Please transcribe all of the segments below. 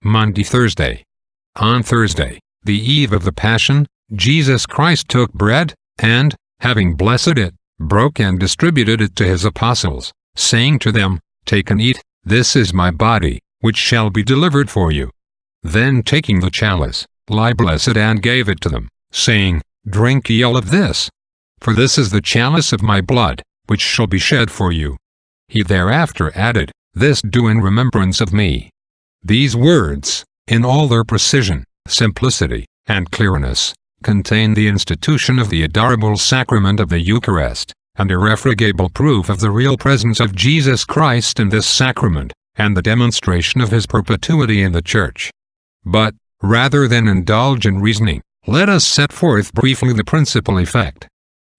Maundy Thursday. On Thursday, the eve of the Passion, Jesus Christ took bread, and, having blessed it, broke and distributed it to his apostles, saying to them, "Take and eat, this is my body, which shall be delivered for you." Then taking the chalice, he blessed and gave it to them, saying, "Drink ye all of this. For this is the chalice of my blood, which shall be shed for you." He thereafter added, "This do in remembrance of me." These words, in all their precision, simplicity, and clearness, contain the institution of the adorable sacrament of the Eucharist, and irrefragable proof of the real presence of Jesus Christ in this sacrament, and the demonstration of his perpetuity in the Church. But, rather than indulge in reasoning, let us set forth briefly the principal effect.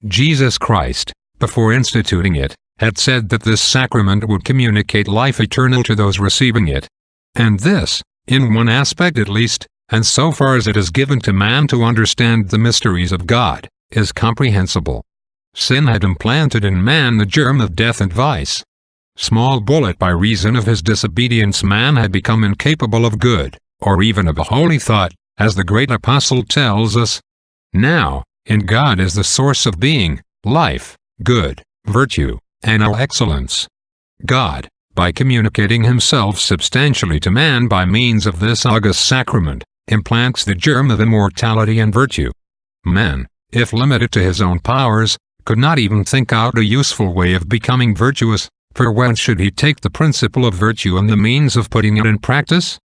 Jesus Christ, before instituting it, had said that this sacrament would communicate life eternal to those receiving it. And this, in one aspect at least, and so far as it is given to man to understand the mysteries of God, is comprehensible. Sin had implanted in man the germ of death and vice. Small bullet, by reason of his disobedience man had become incapable of good, or even of a holy thought, as the great apostle tells us. Now, in God is the source of being, life, good, virtue, and all excellence. God, by communicating himself substantially to man by means of this august sacrament, implants the germ of immortality and virtue. Man, if limited to his own powers, could not even think out a useful way of becoming virtuous, for whence should he take the principle of virtue and the means of putting it in practice?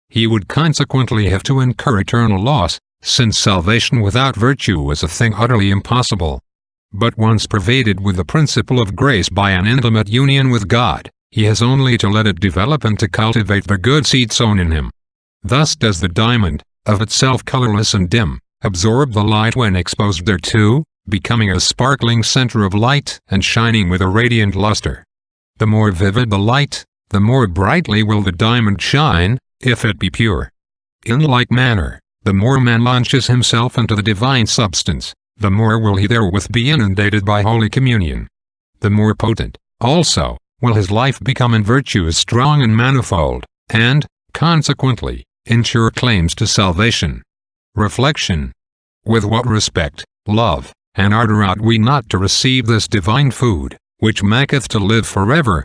He would consequently have to incur eternal loss, since salvation without virtue was a thing utterly impossible. But once pervaded with the principle of grace by an intimate union with God, he has only to let it develop and to cultivate the good seed sown in him. Thus does the diamond, of itself colorless and dim, absorb the light when exposed thereto, becoming a sparkling center of light and shining with a radiant luster. The more vivid the light, the more brightly will the diamond shine, if it be pure. In like manner, the more man launches himself into the divine substance, the more will he therewith be inundated by Holy Communion. The more potent, also, will his life become in virtues strong and manifold, and, consequently, ensure claims to salvation. Reflection. With what respect, love, and ardor ought we not to receive this divine food, which maketh to live forever,